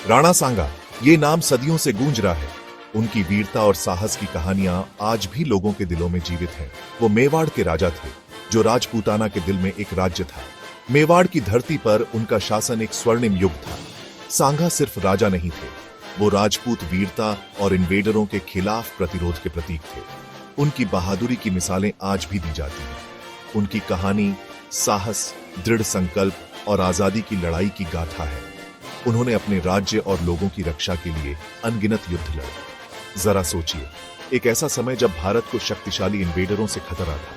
राणा सांगा, ये नाम सदियों से गूंज रहा है। उनकी वीरता और साहस की कहानियां आज भी लोगों के दिलों में जीवित हैं। वो मेवाड़ के राजा थे, जो राजपूताना के दिल में एक राज्य था। मेवाड़ की धरती पर उनका शासन एक स्वर्णिम युग था। सांगा सिर्फ राजा नहीं थे, वो राजपूत वीरता और इन्वेडरों के खिलाफ प्रतिरोध के प्रतीक थे। उनकी बहादुरी की मिसालें आज भी दी जाती हैं। उनकी कहानी साहस, दृढ़ संकल्प और आजादी की लड़ाई की गाथा है। उन्होंने अपने राज्य और लोगों की रक्षा के लिए अनगिनत युद्ध लड़े। जरा सोचिए, एक ऐसा समय जब भारत को शक्तिशाली इन्वेडरों से खतरा था,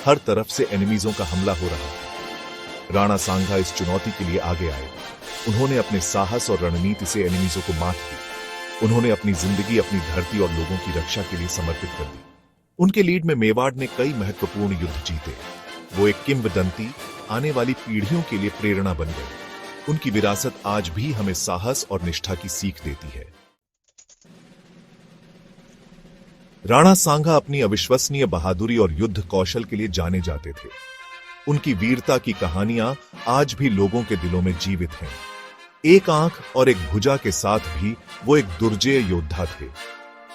हर तरफ से एनिमीजों का हमला हो रहा था। राणा सांगा इस चुनौती के लिए आगे आए। उन्होंने अपने साहस और रणनीति से एनिमीजों को मात दी। उन्होंने अपनी जिंदगी अपनी धरती और लोगों की रक्षा के लिए समर्पित कर दी। उनके लीड में मेवाड़ ने कई महत्वपूर्ण युद्ध जीते। वो एक किंवदंती आने वाली पीढ़ियों के लिए प्रेरणा बन गए। उनकी विरासत आज भी हमें साहस और निष्ठा की सीख देती है। राणा सांगा अपनी अविश्वसनीय बहादुरी और युद्ध कौशल के लिए जाने जाते थे। उनकी वीरता की कहानियां आज भी लोगों के दिलों में जीवित हैं। एक आंख और एक भुजा के साथ भी वो एक दुर्जेय योद्धा थे।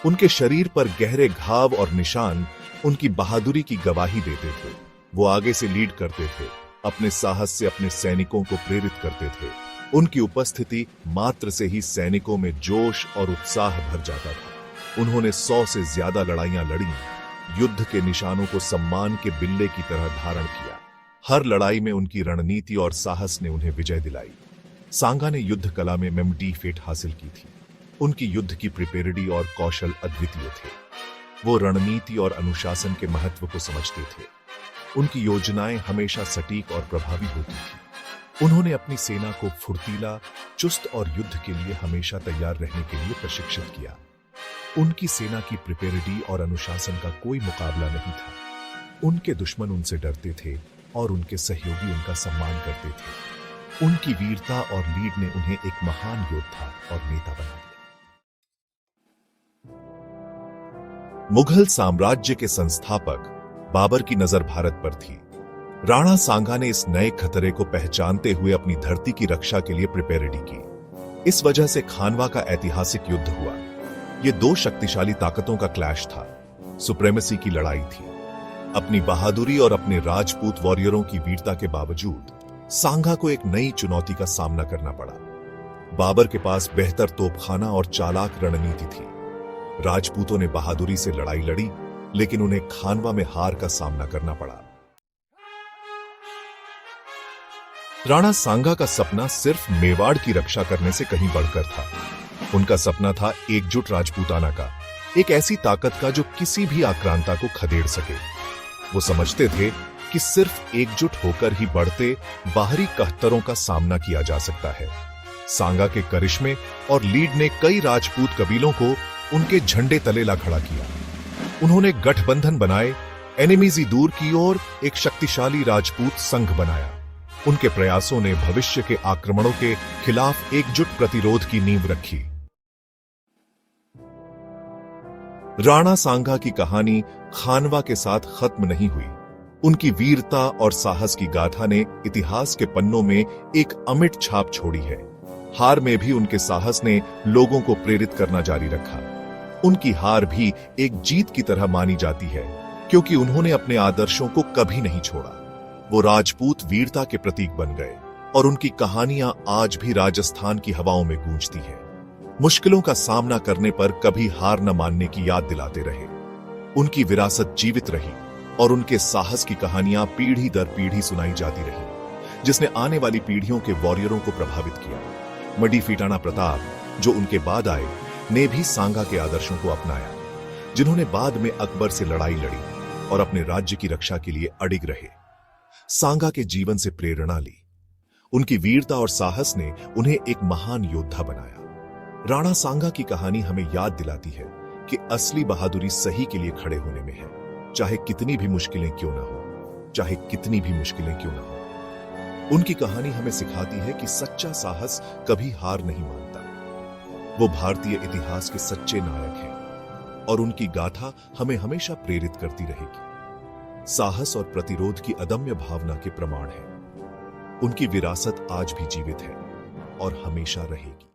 उनके शरीर पर गहरे घाव और निशान उनकी बहादुरी की गवाही देते थे। वो आगे से लीड करते थे, अपने साहस से अपने सैनिकों को प्रेरित करते थे। उनकी उपस्थिति मात्र से ही सैनिकों में जोश और उत्साह भर जाता था। उन्होंने 100 से ज्यादा लड़ाइयां लड़ी, युद्ध के निशानों को सम्मान के बिल्ले की तरह धारण किया। हर लड़ाई में उनकी रणनीति और साहस ने उन्हें विजय दिलाई। सांगा ने युद्ध कला में मेमडी फेट हासिल की थी। उनकी युद्ध की प्रिपेरिटी और कौशल अद्वितीय थे। वो रणनीति और अनुशासन के महत्व को समझते थे। उनकी योजनाएं हमेशा सटीक और प्रभावी होती थी। उन्होंने अपनी सेना को फुर्तीला, चुस्त और युद्ध के लिए हमेशा तैयार रहने के लिए प्रशिक्षित किया। उनकी सेना की प्रिपेरिटी और अनुशासन का कोई मुकाबला नहीं था। उनके दुश्मन उनसे डरते थे और उनके सहयोगी उनका सम्मान करते थे। उनकी वीरता और लीड ने उन्हें एक महान योद्धा और नेता बना दिया। मुगल साम्राज्य के संस्थापक बाबर की नजर भारत पर थी। राणा सांगा ने इस नए खतरे को पहचानते हुए अपनी धरती की रक्षा के लिए प्रिपेरिटी की। इस वजह से खानवा का ऐतिहासिक युद्ध हुआ। यह दो शक्तिशाली ताकतों का क्लैश था, सुप्रेमेसी की लड़ाई थी। अपनी बहादुरी और अपने राजपूत वॉरियरों की वीरता के बावजूद सांगा को एक नई चुनौती का सामना करना पड़ा। बाबर के पास बेहतर तोपखाना और चालाक रणनीति थी। राजपूतों ने बहादुरी से लड़ाई लड़ी, लेकिन उन्हें खानवा में हार का सामना करना पड़ा। राणा सांगा का सपना सिर्फ मेवाड़ की रक्षा करने से कहीं बढ़कर था। उनका सपना था एकजुट राजपूताना का, एक ऐसी ताकत का जो किसी भी आक्रांता को खदेड़ सके। वो समझते थे कि सिर्फ एकजुट होकर ही बढ़ते बाहरी कहतरों का सामना किया जा सकता है। सांगा के करिश्मे और लीड ने कई राजपूत कबीलों को उनके झंडे तले ला खड़ा किया। उन्होंने गठबंधन बनाए, एनिमीज़ी दूर की ओर एक शक्तिशाली राजपूत संघ बनाया। उनके प्रयासों ने भविष्य के आक्रमणों के खिलाफ एकजुट प्रतिरोध की नींव रखी। राणा सांगा की कहानी खानवा के साथ खत्म नहीं हुई। उनकी वीरता और साहस की गाथा ने इतिहास के पन्नों में एक अमिट छाप छोड़ी है। हार में भी उनके साहस ने लोगों को प्रेरित करना जारी रखा। उनकी हार भी एक जीत की तरह मानी जाती है, क्योंकि उन्होंने अपने आदर्शों को कभी नहीं छोड़ा। वो राजपूत वीरता के प्रतीक बन गए और उनकी कहानियां आज भी राजस्थान की हवाओं में गूंजती हैं। मुश्किलों का सामना करने पर कभी हार न मानने की याद दिलाते रहे। उनकी विरासत जीवित रही और उनके साहस की कहानियां पीढ़ी दर पीढ़ी सुनाई जाती रही, जिसने आने वाली पीढ़ियों के वॉरियरों को प्रभावित किया। मडी फीटाना प्रताप, जो उनके बाद आए, ने भी सांगा के आदर्शों को अपनाया, जिन्होंने बाद में अकबर से लड़ाई लड़ी और अपने राज्य की रक्षा के लिए अडिग रहे। सांगा के जीवन से प्रेरणा ली। उनकी वीरता और साहस ने उन्हें एक महान योद्धा बनाया। राणा सांगा की कहानी हमें याद दिलाती है कि असली बहादुरी सही के लिए खड़े होने में है, चाहे कितनी भी मुश्किलें क्यों ना हो, चाहे कितनी भी मुश्किलें क्यों ना हो। उनकी कहानी हमें सिखाती है कि सच्चा साहस कभी हार नहीं मानता। वो भारतीय इतिहास के सच्चे नायक हैं और उनकी गाथा हमें हमेशा प्रेरित करती रहेगी। साहस और प्रतिरोध की अदम्य भावना के प्रमाण है। उनकी विरासत आज भी जीवित है और हमेशा रहेगी।